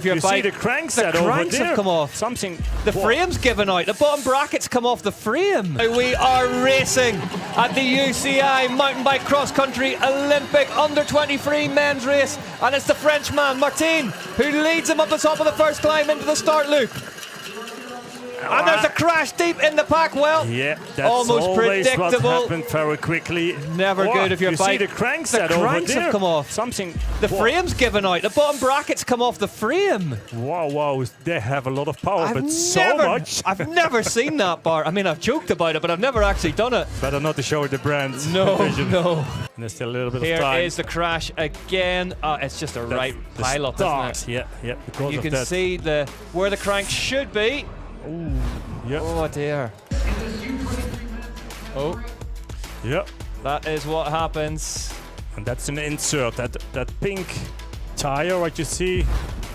If you see the crankset over there, have come off. The frame's given out. The bottom bracket's come off the frame. We are racing at the UCI Mountain Bike Cross-country Olympic Under-23 men's race, and it's the Frenchman Martin who leads him up the top of the first climb into the start loop. And there's a crash deep in the pack. Well, yeah, that's almost predictable. What happened very quickly. Never good if your bike. See the crankset over there. Have come off. The frame's given out. The bottom bracket's come off the frame. Wow, they have a lot of power, but so much. I've never seen that bar. I mean, I've joked about it, but I've never actually done it. Better not to show the brand. No. And there's still a little bit of time. Here is the crash again. It's just a right pile-up, isn't it? Yeah. Because you of can that. see where the crank should be. Ooh, yeah. Oh dear. Oh. Yeah. That is what happens. And that's an insert. That pink tire, what you see,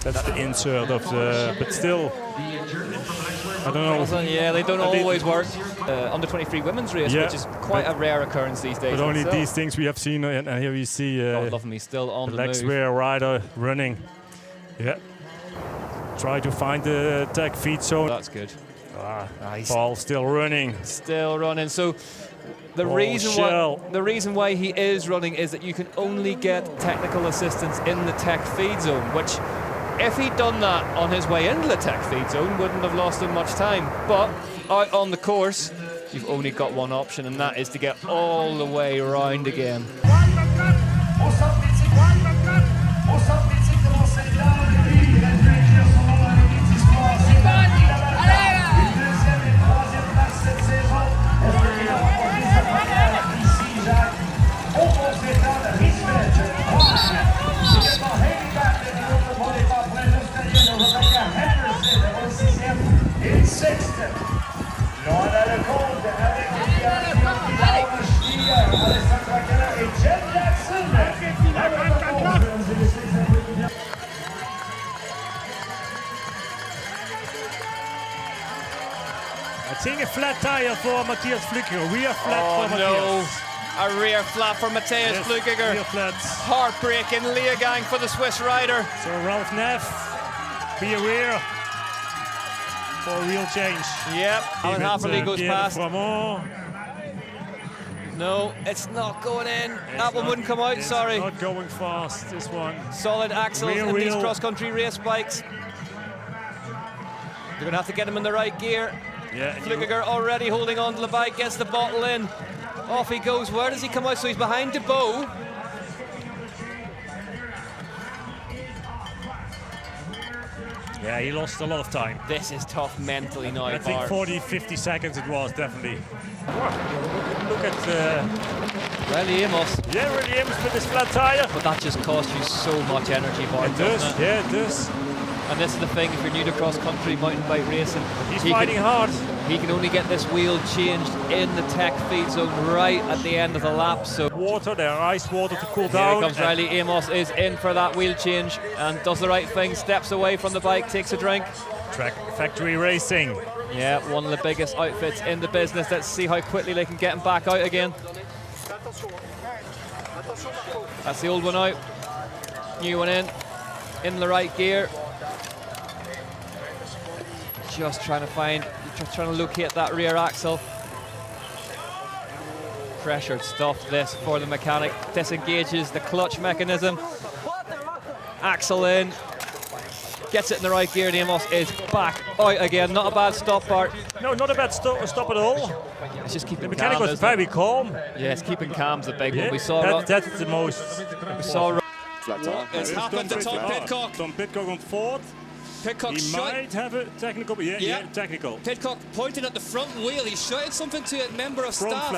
that's the insert of the. But still, I don't know. Yeah, they don't always work. Under 23 women's race, which is quite a rare occurrence these days. But only these things we have seen, and here we see. Love me still on the move. Lexware rider running. Yeah. Try to find the tech feed zone. That's good. Nice. Paul still running. Still running. So the reason why he is running is that you can only get technical assistance in the tech feed zone, which if he'd done that on his way into the tech feed zone wouldn't have lost him much time. But out on the course, you've only got one option, and that is to get all the way around again. I think a flat tire for Matthias Flückiger. Rear flat for Matthias. A rear flat for Matthias Flückiger. Rear flats. Heartbreaking Leogang for the Swiss rider. So Ralph Neff, be aware for a wheel change. Yep, Alan Haverly goes past. No, No, it's not going in. That one wouldn't come out, sorry. It's not going fast, this one. Solid axles in these cross-country race bikes. They're going to have to get him in the right gear. Yeah, Flückiger already holding on to the bike, gets the bottle in. Off he goes. Where does he come out? So he's behind De Bow. Yeah, he lost a lot of time. This is tough mentally now. I think 40, 50 seconds it was, definitely. Look at Really Amos. Yeah, really Amos with this flat tire. But that just costs you so much energy, Bart. It does, yeah, it does. And this is the thing, if you're new to cross-country mountain bike racing, he's fighting hard. He can only get this wheel changed in the tech feed zone right at the end of the lap. So water there, ice water to cool here down. Comes Riley Amos, is in for that wheel change and does the right thing, steps away from the bike, takes a drink. Track factory racing. Yeah, one of the biggest outfits in the business. Let's see how quickly they can get him back out again. That's the old one out. New one in the right gear. Just trying to locate that rear axle. Pressured stuff this for the mechanic. Disengages the clutch mechanism. Axle in. Gets it in the right gear. Amos is back out again. Not a bad stop, Bart. No, not a bad stop at all. It's just keeping the mechanic calm, was very calm. Yeah, it's keeping calm's the big one. We saw that's the most. We saw. It's happened to Tom Pidcock. Tom Pidcock on fourth. Pidcock he might have a technical, yeah, technical. Pidcock pointed at the front wheel. He shouted something to a member of staff.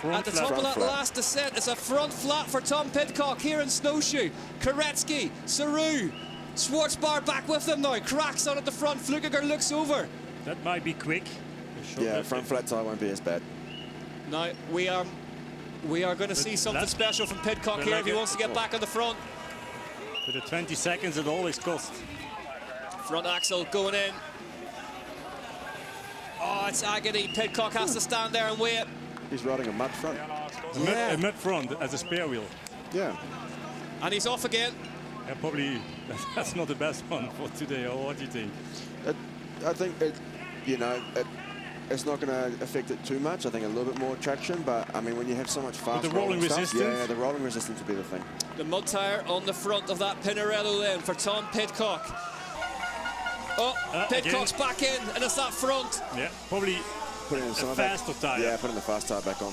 At the top of that last descent, it's a front flat for Tom Pidcock here in Snowshoe. Koretsky, Saru, Schwarzbar back with them now. Cracks on at the front. Flückiger looks over. That might be quick. Yeah, front flat tire won't be as bad. Now we are going to see something special from Pidcock here if he wants to get back on the front. With the 20 seconds it always costs. Front axle going in. Oh, it's agony. Pidcock has to stand there and wait. He's riding a mud front. A mud front as a spare wheel. Yeah. And he's off again. Yeah, probably that's not the best one for today, or what do you think? I think it's not going to affect it too much. I think a little bit more traction, but I mean, when you have so much fast the rolling resistance, yeah, the rolling resistance will be the thing. The mud tyre on the front of that Pinarello then for Tom Pidcock. Oh, Pidcock's again. back in, and it's that front. Yeah, probably Put in a some faster tyre. Yeah, putting the fast tyre back on.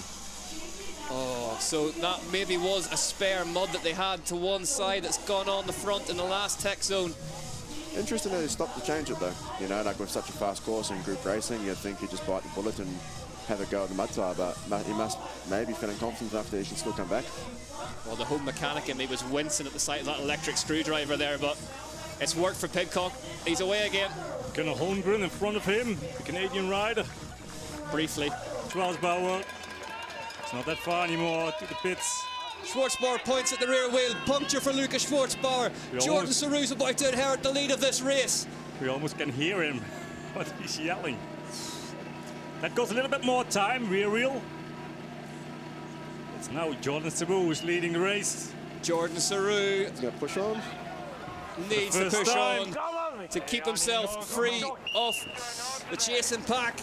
Oh, so that maybe was a spare mud that they had to one side that's gone on the front in the last tech zone. Interesting that they stopped to change it though. You know, like with such a fast course in group racing, you'd think he'd just bite the bullet and have a go at the mud tyre, but he must maybe feeling confident enough that he can still come back. Well, the home mechanic in me was wincing at the sight of that electric screwdriver there, but it's worked for Pidcock. He's away again. Gunnar Holmgren in front of him, the Canadian rider. Briefly. Schwarzbauer. It's not that far anymore to the pits. Schwarzbauer points at the rear wheel. Puncture for Lucas Schwarzbauer. Jordan Saru's about to inherit the lead of this race. We almost can hear him, but he's yelling. That goes a little bit more time, rear wheel. It's now Jordan Saru who's leading the race. Jordan Saru He's going to push on. needs to push on to keep himself free of the chasing pack.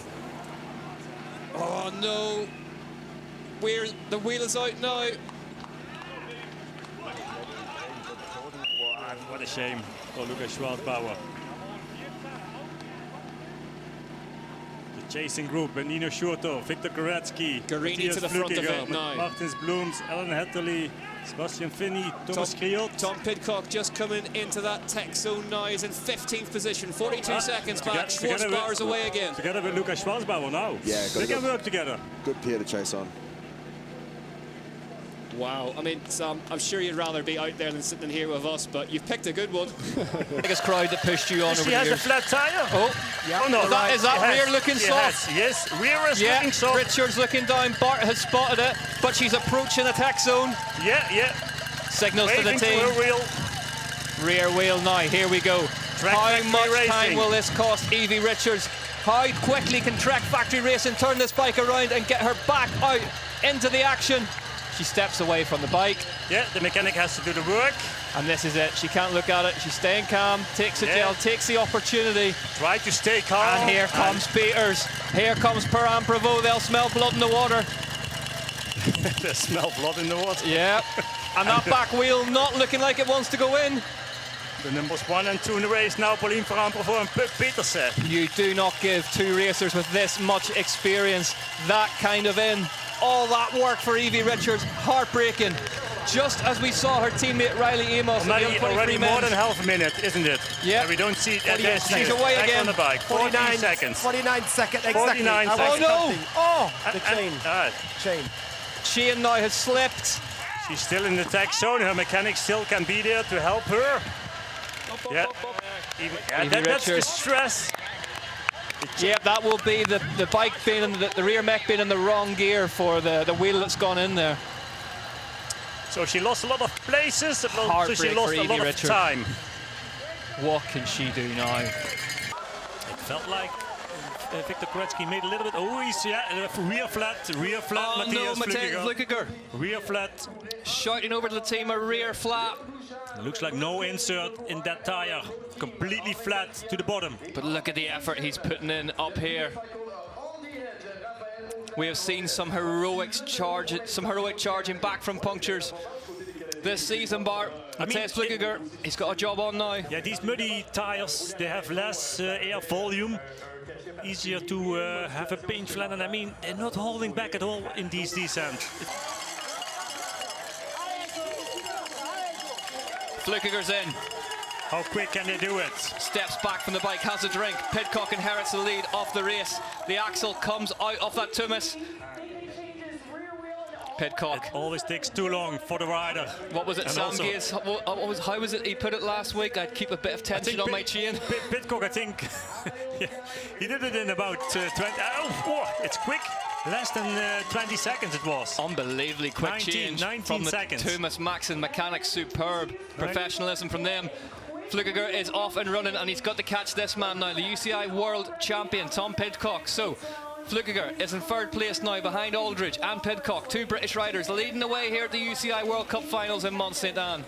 Oh no. The wheel is out now. What a shame for Lucas Schwarzbauer. The chasing group, Nino Schurter, Victor Koretsky, Garini Matthias to the front of Flückiger, it now. Martins Blooms, Alan Hetterly, Sebastian Finney, Thomas Kriot. Tom Pidcock just coming into that tech zone now. He's in 15th position, 42 seconds back. Schwarzbauer's away again. Together with Lucas Schwarzbauer now. Yeah, they can work together. Good pair to chase on. Wow, I mean, Sam, I'm sure you'd rather be out there than sitting here with us, but you've picked a good one. Biggest crowd that pushed you on over She the has years. a flat tire. Oh, yeah. Oh no, is that rear looking soft? Yes, rear is Yeah, looking soft. Richards looking down. Bart has spotted it, but she's approaching the tech zone. Yeah. Signals Waving to the team. her wheel. Rear wheel now, here we go. Track How Factory much Racing. time will this cost Evie Richards? How quickly can Track Factory Racing turn this bike around and get her back out into the action? She steps away from the bike. Yeah, the mechanic has to do the work. And this is it. She can't look at it. She's staying calm, takes a gel, takes the opportunity. Try to stay calm. And here comes Peters. Here comes Perrin Prevost. They'll smell blood in the water. They smell blood in the water. Yeah. And that back wheel not looking like it wants to go in. The numbers 1 and 2 in the race now, Pauline Perrin Prevost and Puk Petersen. You do not give two racers with this much experience that kind of in. All that work for Evie Richards, heartbreaking. Just as we saw her teammate Riley Amos Already more than half a minute, isn't it? Yeah. We don't see it. She's away back again. on the bike. 49 seconds. 49 seconds, exactly. 49 I was seconds. Oh, no. counting. Oh, the chain. Chain. Sheehan now has slipped. She's still in the tech zone. Her mechanic still can be there to help her. Yeah. That's the stress. Yep, that will be the bike being in the rear mech being in the wrong gear for the wheel that's gone in there. So she lost a lot of places, so she Heartbreak lost for a lot Evie of Richards. time. What can she do now? It felt like Victor Koretsky made a little bit. Oh, he's rear flat, Oh no, Matthias Flückiger. Rear flat. Shouting over to the team, a rear flat. Looks like no insert in that tire. Completely flat to the bottom. But look at the effort he's putting in up here. We have seen some heroic charging back from punctures this season, Bart. Matthias Flückiger, he's got a job on now. Yeah, these muddy tires, they have less air volume. Easier to have a paint flat, and I mean, they're not holding back at all in these descents. Flückiger's in. How quick can they do it? Steps back from the bike, has a drink. Pidcock inherits the lead of the race. The axle comes out of that Tumis. Pidcock. It always takes too long for the rider. What was it, And Sam also- Gaze? How was it he put it last week? I'd keep a bit of tension on my chain. Pidcock, I think, he did it in about 20. Oh, it's quick. Less than 20 seconds it was. Unbelievably quick 19 change from the seconds. Tumis Max and mechanics. Superb professionalism from them. Flückiger is off and running, and he's got to catch this man now, the UCI World Champion, Tom Pidcock. So, Flückiger is in third place now behind Aldridge and Pidcock, two British riders leading the way here at the UCI World Cup Finals in Mont Saint Anne.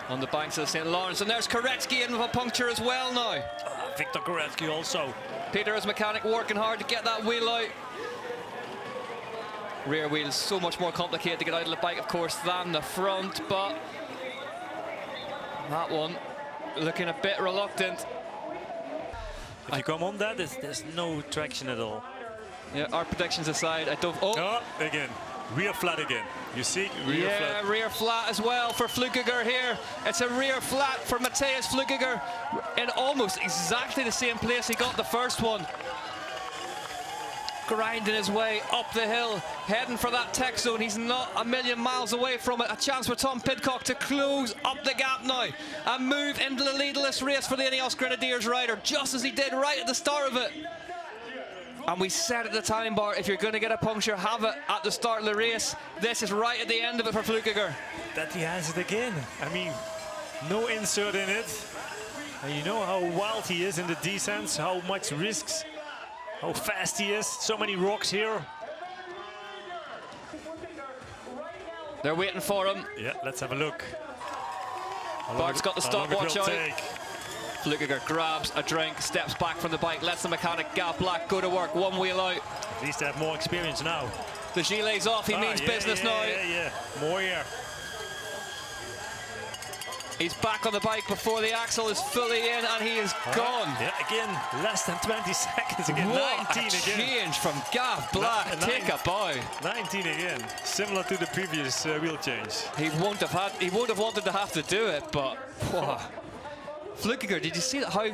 on the banks of the St. Lawrence. And there's Koretsky in with a puncture as well now. Victor Koretsky also. Peter's mechanic working hard to get that wheel out. Rear wheel is so much more complicated to get out of the bike, of course, than the front, but that one looking a bit reluctant. If you come on that, there's no traction at all. Yeah, our predictions aside, I don't... Oh, again. Rear flat again. You see? Rear flat. Rear flat as well for Flukiger here. It's a rear flat for Matthias Flukiger in almost exactly the same place he got the first one. Grinding his way up the hill, heading for that tech zone. He's not a million miles away from it. A chance for Tom Pidcock to close up the gap now and move into the lead of this race for the Ineos Grenadiers rider, just as he did right at the start of it. And we said at the time bar, if you're going to get a puncture, have it at the start of the race. This is right at the end of it for Flukiger. That he has it again. I mean, no insert in it. And you know how wild he is in the descents, how much risks, how fast he is. So many rocks here. They're waiting for him. Yeah, let's have a look. Bart's got the stopwatch out. Flukiger grabs a drink, steps back from the bike, lets the mechanic Gav Black go to work, one wheel out. At least they have more experience now. The gilet's off, he means business now. Yeah, more here. He's back on the bike before the axle is fully in, and he is gone. Yeah, again, less than 20 seconds again. What 19 a again. Change from Gav Black. Take a bow. 19 again, similar to the previous wheel change. He won't have wanted to have to do it, but whoa. Flukiger, did you see how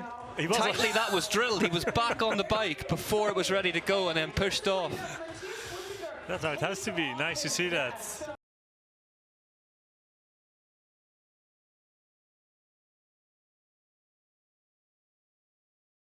tightly that was drilled? He was back on the bike before it was ready to go and then pushed off. That's how it has to be. Nice to see that.